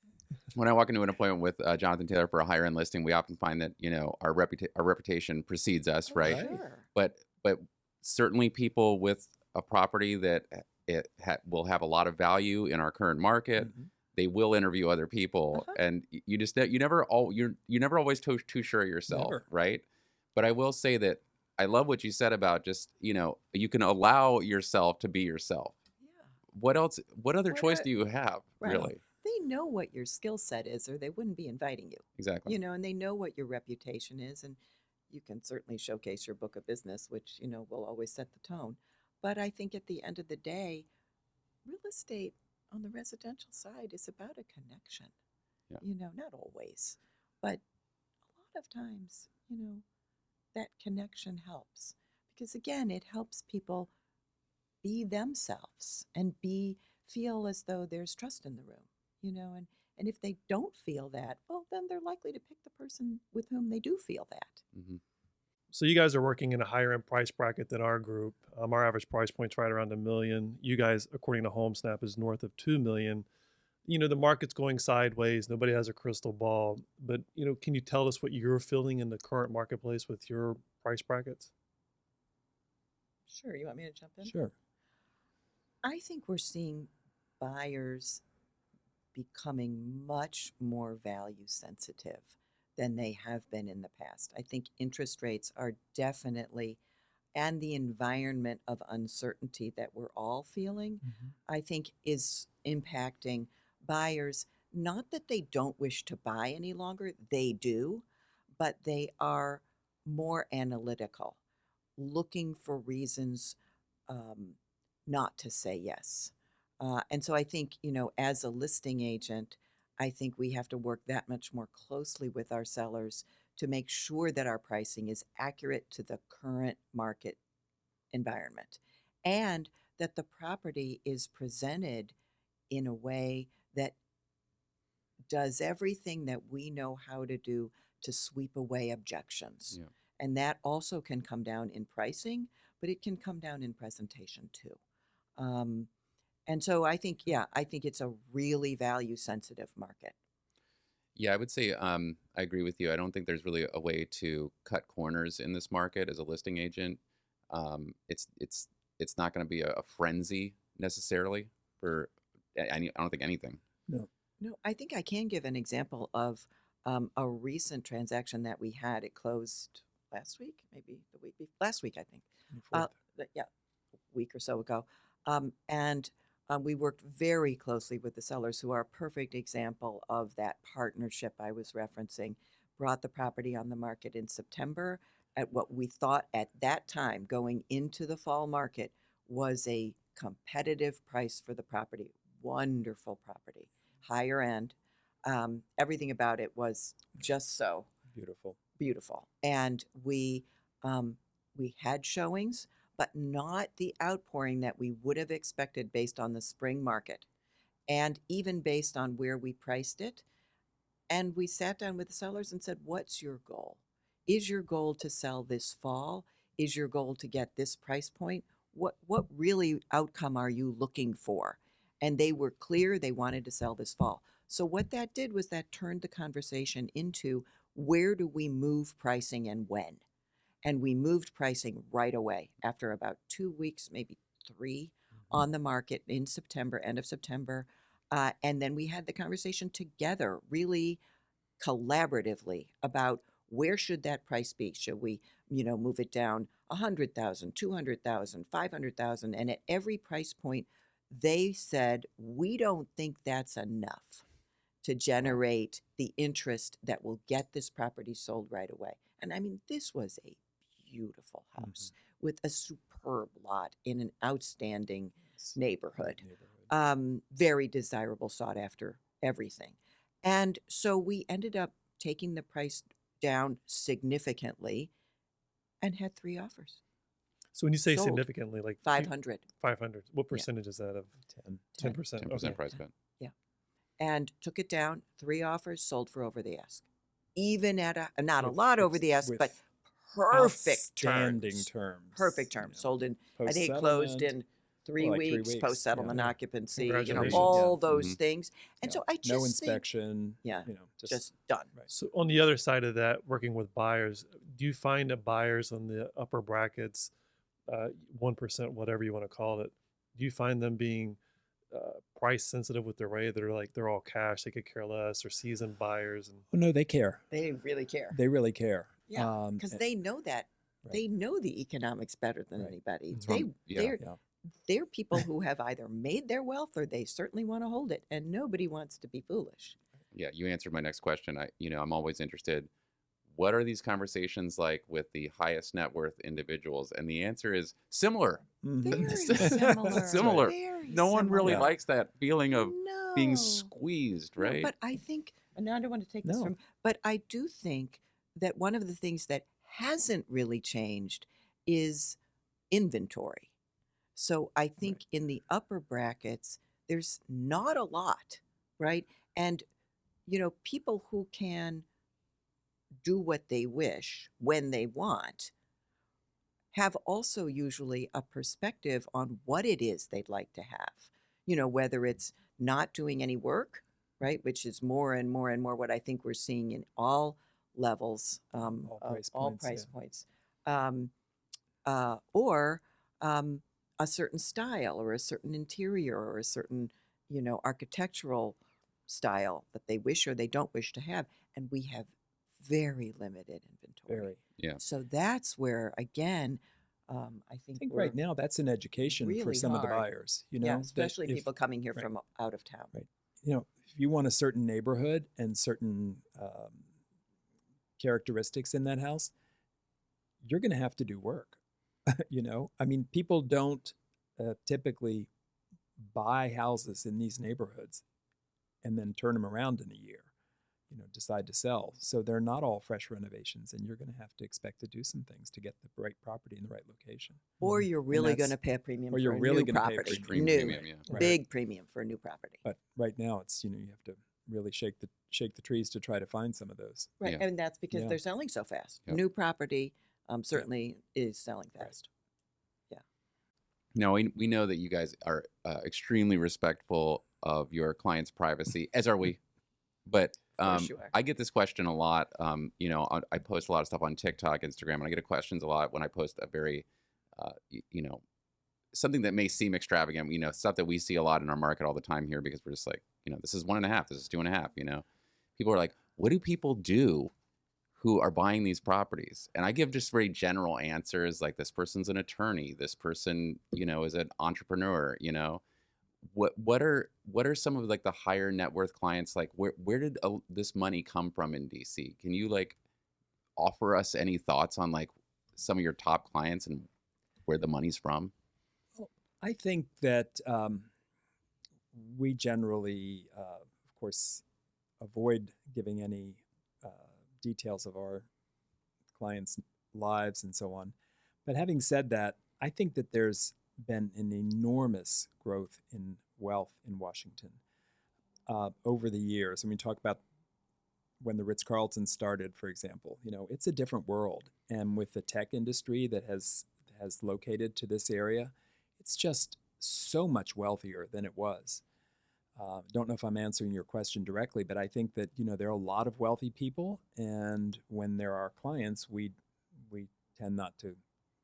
when I walk into an appointment with Jonathan Taylor for a higher end listing, we often find that our reputation precedes us, right? Right. Sure. But certainly people with a property that will have a lot of value in our current market, Mhm. they will interview other people, Uh-huh. and you never always too sure of yourself, Never. right? But I will say that I love what you said about just you can allow yourself to be yourself. Yeah. What else? What other What choice a- do you have, Right. really? They know what your skill set is, or they wouldn't be inviting you. Exactly. And they know what your reputation is, and you can certainly showcase your book of business, which will always set the tone. But I think at the end of the day, real estate on the residential side is about a connection. Yeah. Not always, but a lot of times, that connection helps because again, it helps people be themselves and feel as though there's trust in the room. And if they don't feel that, well, then they're likely to pick the person with whom they do feel that. Hmm. So you guys are working in a higher end price bracket than our group. Our average price point's right around $1 million. You guys, according to HomeSnap, is north of $2 million. The market's going sideways. Nobody has a crystal ball. But, can you tell us what you're feeling in the current marketplace with your price brackets? Sure. You want me to jump in? Sure. I think we're seeing buyers becoming much more value sensitive than they have been in the past. I think interest rates are definitely, and the environment of uncertainty that we're all feeling, Mhm. I think is impacting buyers. Not that they don't wish to buy any longer, they do, but they are more analytical, looking for reasons not to say yes. And so I think, as a listing agent, I think we have to work that much more closely with our sellers to make sure that our pricing is accurate to the current market environment and that the property is presented in a way that does everything that we know how to do to sweep away objections. Yeah. And that also can come down in pricing, but it can come down in presentation too. And so I think it's a really value sensitive market. Yeah, I would say I agree with you. I don't think there's really a way to cut corners in this market as a listing agent. It's it's not going to be a frenzy necessarily for I don't think anything. No. No, I think I can give an example of a recent transaction that we had. It closed last week, maybe the week before, last week, I think. 24th. Yeah, a week or so ago. And we worked very closely with the sellers, who are a perfect example of that partnership I was referencing. Brought the property on the market in September at what we thought at that time, going into the fall market, was a competitive price for the property. Wonderful property, higher end. Everything about it was just so beautiful. And we had showings, but not the outpouring that we would have expected based on the spring market, and even based on where we priced it. And we sat down with the sellers and said, what's your goal? Is your goal to sell this fall? Is your goal to get this price point? What really outcome are you looking for? And they were clear they wanted to sell this fall. So what that did was that turned the conversation into, where do we move pricing and when? And we moved pricing right away after about 2 weeks, maybe 3, on the market in September, end of September. And then we had the conversation together, really collaboratively, about where should that price be? Should we, move it down 100,000, 200,000, 500,000? And at every price point, they said, we don't think that's enough to generate the interest that will get this property sold right away. And I mean, this was a beautiful house with a superb lot in an outstanding neighborhood. Very desirable, sought after, everything. And so we ended up taking the price down significantly and had 3 offers. So when you say Sold. significantly, like 500. 500, what percentage is that of 10. 10%? 10% Okay. price cut. And took it down, 3 offers, sold for over the ask. Even at not a lot over the ask, with but perfect outstanding terms. terms. Perfect terms. Sold in, I think it closed in 3 Well, like 3 weeks, weeks, post-settlement yeah. occupancy, Congratulations. all Yeah. those things. And so I just no think, inspection. Yeah, Just just done. right. So on the other side of that, working with buyers, do you find that buyers on the upper brackets, 1%, whatever you want to call it, do you find them being price sensitive with their rate? They're all cash, they could care less, or seasoned buyers? And Oh no, they care. They really care. They really care. Yeah, because they know that. Right. They know the economics better than Right. anybody. It's from- They're Yeah. they're people who have either made their wealth or they certainly want to hold it, and nobody wants to be foolish. Yeah, you answered my next question. I'm always interested. What are these conversations like with the highest net worth individuals? And the answer is similar. Very Similar. similar. Very No one really similar. likes that feeling of being No. squeezed, No, right? but I think, and I don't want to take this No. from, but I do think that one of the things that hasn't really changed is inventory. So I think in the upper brackets, there's not a lot, right? And, people who can do what they wish when they want have also usually a perspective on what it is they'd like to have. Whether it's not doing any work, right, which is more and more and more what I think we're seeing in all levels, All price all points, price yeah. points, or a certain style or a certain interior or a certain, architectural style that they wish or they don't wish to have. And we have very limited inventory. Very. Yeah. So that's where, again, I I think think we're right now that's an education for really some of the hard. buyers. yeah, that especially if- people coming here right. from out of town. Right. If you want a certain neighborhood and certain characteristics in that house, you're going to have to do work. I mean, people don't typically buy houses in these neighborhoods and then turn them around in a year, decide to sell. So they're not all fresh renovations, and you're going to have to expect to do some things to get the right property in the right location. Or you're really going to that's- pay a premium or for you're a really new gonna pay a property. Extreme New, premium, yeah. Right. big premium for a new property. But right now, it's you have to really shake the trees to try to find some of those. Right, Yeah. and that's because Yeah. they're selling so fast. Yep. New property certainly is selling Right. fast. No, we know that you guys are extremely respectful of your clients' privacy, as are we. But course you are. I get this question a lot. I post a lot of stuff on TikTok, Instagram, and I get questions a lot when I post a very, something that may seem extravagant, stuff that we see a lot in our market all the time here, because we're just like, this is 1.5, this is 2.5, people are like, what do people do who are buying these properties? And I give just very general answers, like, this person's an attorney, this person, is an entrepreneur. What are some of, like, the higher net worth clients, like, where did this money come from in DC? Can you, like, offer us any thoughts on, like, some of your top clients and where the money's from? Well, I think that we generally, of course, avoid giving any details of our clients' lives and so on. But having said that, I think that there's been an enormous growth in wealth in Washington over the years. I mean, talk about when the Ritz-Carlton started, for example. It's a different world. And with the tech industry that has located to this area, it's just so much wealthier than it was. Don't know if I'm answering your question directly, but I think that, there are a lot of wealthy people, and when there are clients, we tend not to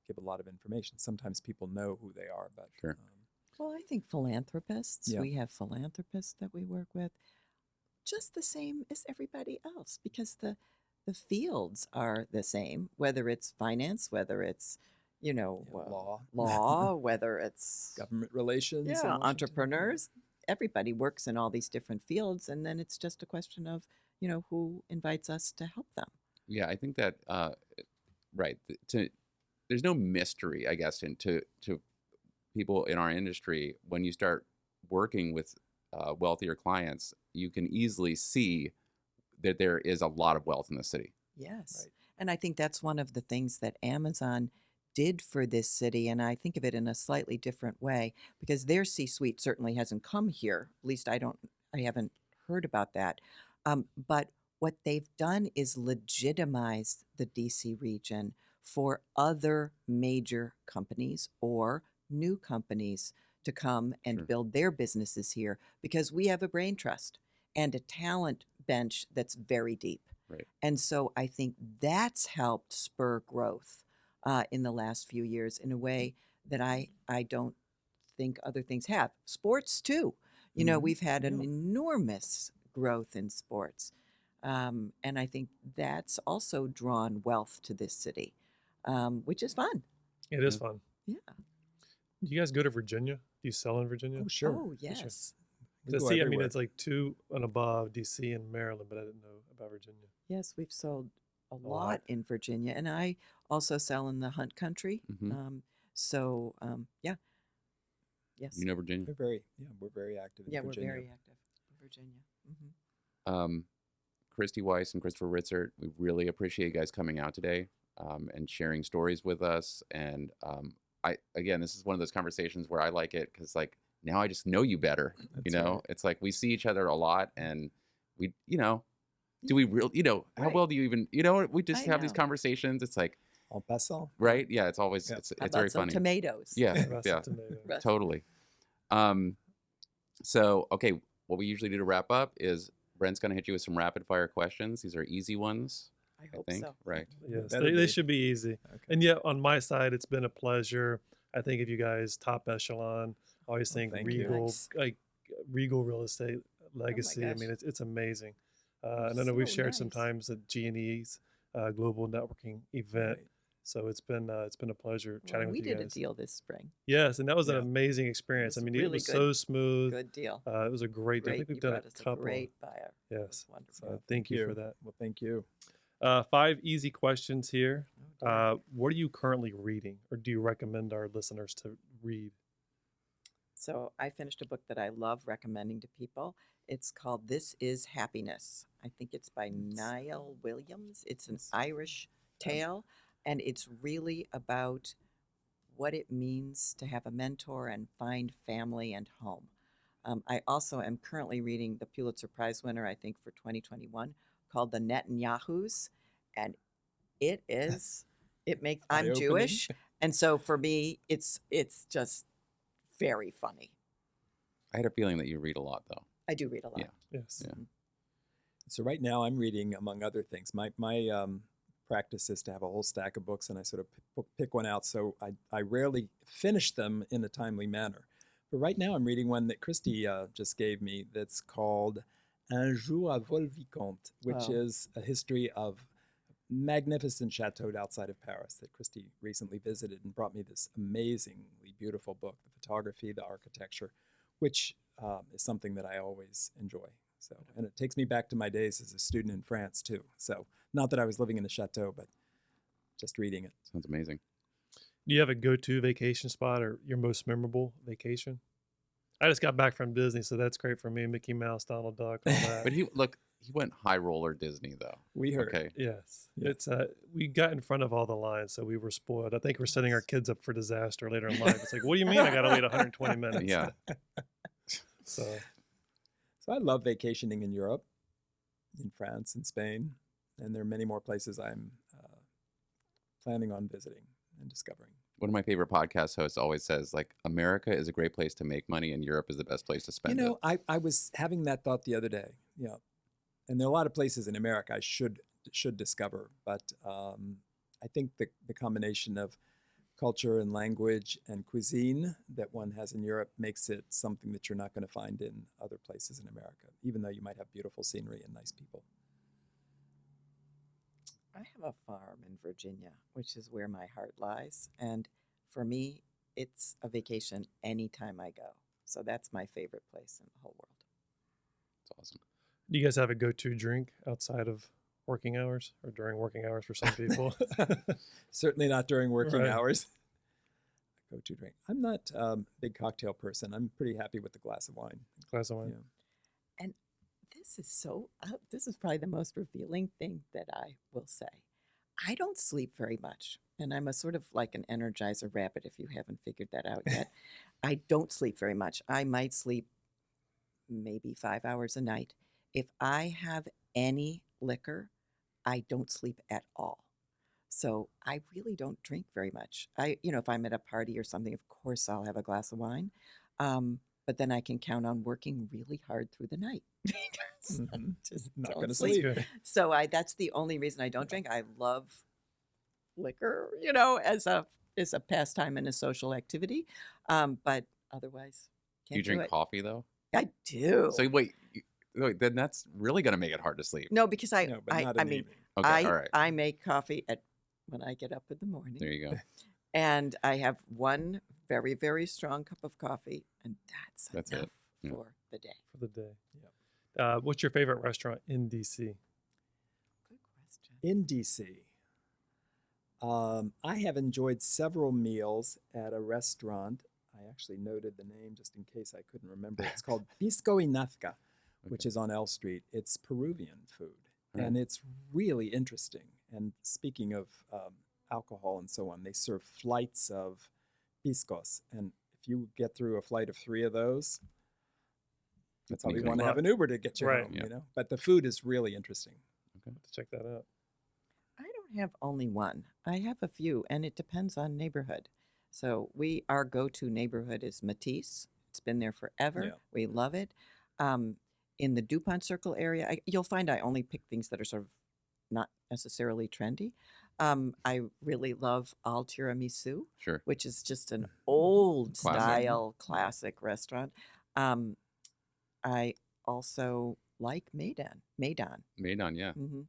give a lot of information. Sometimes people know who they are, but Sure. Well, I think philanthropists, Yeah. we have philanthropists that we work with, just the same as everybody else, because the fields are the same, whether it's finance, whether it's, law, whether it's government relations, in Washington. entrepreneurs. Everybody works in all these different fields, and then it's just a question of, who invites us to help them. Yeah, I think that right. There's no mystery, I guess, to people in our industry. When you start working with wealthier clients, you can easily see that there is a lot of wealth in the city. Yes. Right. And I think that's one of the things that Amazon did for this city. And I think of it in a slightly different way, because their C-suite certainly hasn't come here. At least I haven't heard about that. But what they've done is legitimize the DC region for other major companies or new companies to come and Sure. build their businesses here, because we have a brain trust and a talent bench that's very deep. Right. And so I think that's helped spur growth in the last few years in a way that I don't think other things have. Sports too. We've had an enormous growth in sports. And I think that's also drawn wealth to this city, which is fun. It is fun. Yeah. Do you guys go to Virginia? Do you sell in Virginia? Oh, sure. Oh, for sure. yes. We To go see, everywhere. it's like 2 and above, DC and Maryland, but I didn't know about Virginia. Yes, we've sold a lot. lot in Virginia. And I also sell in the Hunt Country. Mhm. Yeah. Yes. Virginia. We're very active in Yeah, Virginia. we're very active in Virginia. Hmm. Christie Weiss and Christopher Ritzert, we really appreciate you guys coming out today and sharing stories with us. And this is one of those conversations where I like it because, like, now I just know you better. That's right. It's like we see each other a lot, and we, do we really, how Right. well do you even, we just I have these know. conversations. It's like, En passant. right? Yeah, it's always Yeah. it's How very about some funny. tomatoes? Yeah, Russet yeah, tomato. Russet. totally. So okay, what we usually do to wrap up is Brent's going to hit you with some rapid fire questions. These are easy ones, I I hope think. so. Right. Yes, Better they be. should be easy. Okay. And yet, on my side, it's been a pleasure. I think of you guys top echelon. I always Oh, think thank you. regal, Nice. like regal real estate legacy. I gosh. mean, it's amazing. Oh, And I know we've so shared nice. sometimes at G&E's global networking event. Right. So it's been a pleasure Well, chatting we with you did a guys. deal this spring. Yes, and that was an Yeah. amazing experience. I was mean, it really was good. so smooth. Good deal. It was a great deal. I Great. think we've You done brought a us a couple. great buyer. It Yes. was wonderful. So thank you for that. Well, thank you. 5 easy questions here. Oh, dear. What are you currently reading, or do you recommend our listeners to read? So I finished a book that I love recommending to people. It's called This Is Happiness. I think it's by Niall Williams. It's an Irish tale, and it's really about what it means to have a mentor and find family and home. I also am currently reading the Pulitzer Prize winner, I think, for 2021, called The Netanyahus, and I'm Eye-opening. Jewish, and so for me, it's just very funny. I had a feeling that you read a lot, though. I do read a lot. Yeah. Yes. Yeah. So right now I'm reading, among other things, my practice is to have a whole stack of books, and I sort of pick one out. So I rarely finish them in a timely manner. But right now I'm reading one that Christie just gave me that's called Un jour à Vol-Vicomte, which is a history of magnificent chateau outside of Paris that Christie recently visited and brought me this amazingly beautiful book, the photography, the architecture, which is something that I always enjoy. So, and it takes me back to my days as a student in France too. So not that I was living in the chateau, but just reading it. Sounds amazing. Do you have a go-to vacation spot or your most memorable vacation? I just got back from Disney, so that's great for me. Mickey Mouse, Donald Duck, all that. But he went high roller Disney though. We heard. Okay. Yes, Yeah. it's we got in front of all the lines, so we were spoiled. I think we're setting our kids up for disaster later in life. It's like, what do you mean I got to wait 120 minutes? Yeah. So I love vacationing in Europe, in France and Spain, and there are many more places I'm planning on visiting and discovering. One of my favorite podcast hosts always says, like, America is a great place to make money and Europe is the best place to spend it. I was having that thought the other day. Yeah. And there are a lot of places in America I should discover, but I think the combination of culture and language and cuisine that one has in Europe makes it something that you're not going to find in other places in America, even though you might have beautiful scenery and nice people. I have a farm in Virginia, which is where my heart lies. And for me, it's a vacation anytime I go. So that's my favorite place in the whole world. It's awesome. do you guys have a go-to drink outside of working hours or during working hours for some people? Certainly not during working Right. hours. Go-to drink. I'm not a big cocktail person. I'm pretty happy with a glass of wine. Glass of wine. Yeah. And this is probably the most revealing thing that I will say. I don't sleep very much. And I'm a sort of like an Energizer rabbit, if you haven't figured that out yet. I don't sleep very much. I might sleep maybe 5 hours a night. If I have any liquor, I don't sleep at all. So I really don't drink very much. If I'm at a party or something, of course I'll have a glass of wine. But then I can count on working really hard through the night. Because I Mhm. just Not don't going to That's sleep. good. So that's the only reason I don't drink. I love liquor, as a pastime and a social activity. But otherwise, can't You do drink it. coffee though? I do. So wait, then that's really going to make it hard to sleep. No, because No, but not I in the mean, evening. Okay, all right. I make coffee when I get up in the morning. There you go. And I have one very, very strong cup of coffee, and that's it. enough Yeah. for the day. For the day. Yeah. What's your favorite restaurant in DC? Good question. In DC, I have enjoyed several meals at a restaurant. I actually noted the name just in case I couldn't remember. It's called Pisco y Nazca, which Okay. is on L Street. It's Peruvian food, Right. and it's really interesting. And speaking of alcohol and so on, they serve flights of piscos. And if you get through a flight of 3 of those, you That's probably amazing. want to have an Uber to get you Right. home, Yeah. But the food is really interesting. Have to check that out. I don't have only one. I have a few, and it depends on neighborhood. So our go-to neighborhood is Matisse. It's been there forever. Yeah. We love it. In the DuPont Circle area, you'll find I only pick things that are sort of not necessarily trendy. I really love Al Tiramisu, Sure. which is just an old Classic. style classic restaurant. I also like Maidan. Maidon, yeah. Hmm.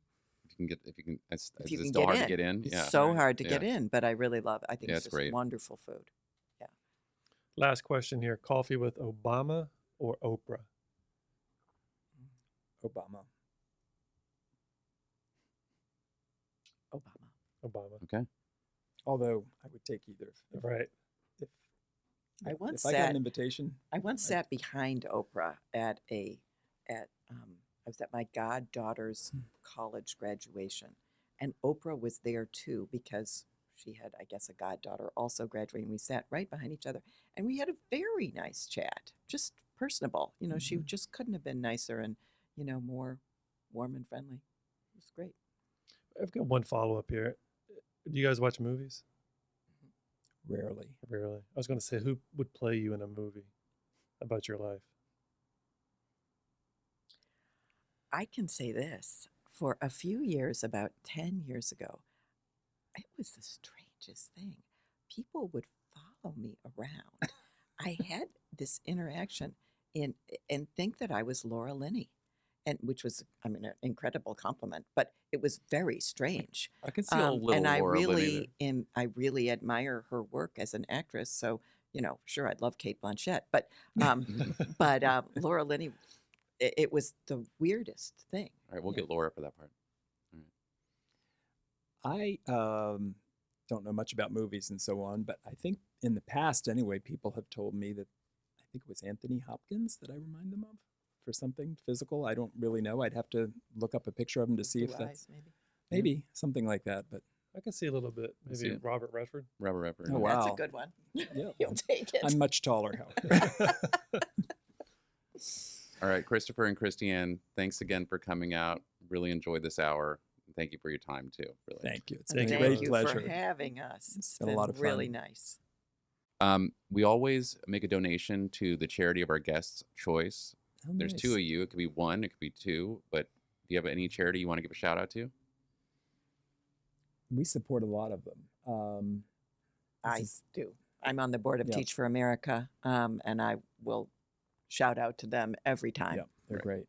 If you can, it's If you can still get hard in. to get in. It's Yeah. so hard to Yeah. get in, but I really love it. I think Yeah, it's it's just great. wonderful food. Last question here. Coffee with Obama or Oprah? Obama. Obama. Obama. Okay. Although I would take either. Right. If, I yeah, once if I got sat- an invitation, I once Right. sat behind Oprah I was at my goddaughter's college graduation, and Oprah was there too because she had, I guess, a goddaughter also graduating. We sat right behind each other, and we had a very nice chat, just personable. She Mhm. just couldn't have been nicer and more warm and friendly. It was great. I've got one follow-up here. Do you guys watch movies? rarely. Rarely. I was going to say, who would play you in a movie about your life? I can say this. for a few years, about 10 years ago, it was the strangest thing. People would follow me around. I had this interaction and think that I was Laura Linney, and which was, I mean, an incredible compliment, but it was very strange. I can see a little and I Laura Linney really I really admire her work as an actress. So, sure, I'd love Cate Blanchett, but Laura Linney, it was the weirdest thing. All right, we'll get Laura for that part. I don't know much about movies and so on, but I think in the past anyway, people have told me that I think it was Anthony Hopkins that I remind them of for something physical. I don't really know. I'd have to look up a picture of him to see if that's maybe something like that. But I can see a little bit. Maybe Robert Redford. Robert Redford. Oh, wow. That's a good one. Yeah, You'll take it. I'm much taller, however. All right, Christopher and Christie-Anne, thanks again for coming out. Really enjoyed this hour. Thank you for your time too. Really. Thank you. It's Thank been a you. great Thank you pleasure. for having us. It's been a lot of really fun. nice. We always make a donation to the charity of our guest's choice. Oh, There's nice. two of you. It could be one, it could be two. But do you have any charity you want to give a shout out to? We support a lot of them. I do. I'm on the board of Yeah. Teach for America, and I will shout out to them every time. Yeah, they're great.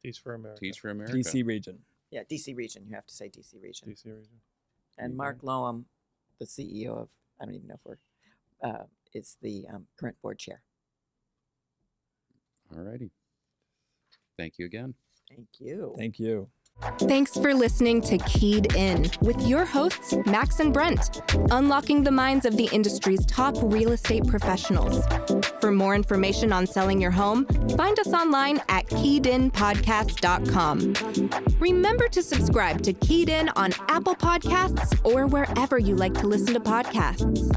Teach for America. Teach for America. DC region. Yeah, DC region. You have to say DC region. DC region. And Mark Loam, the CEO of, I don't even know if we're, is the current board chair. All righty. Thank you again. Thank you. Thank you. Thanks for listening to Keyed In with your hosts, Max and Brent, unlocking the minds of the industry's top real estate professionals. For more information on selling your home, find us online at KeyedInPodcast.com. Remember to subscribe to Keyed In on Apple Podcasts or wherever you like to listen to podcasts.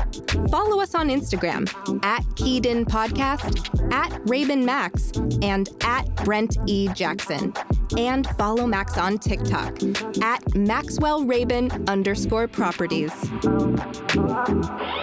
Follow us on Instagram at Keyed In Podcast, at Rabin Max, and at Brent E. Jackson. And follow Max on TikTok at MaxwellRabin_properties.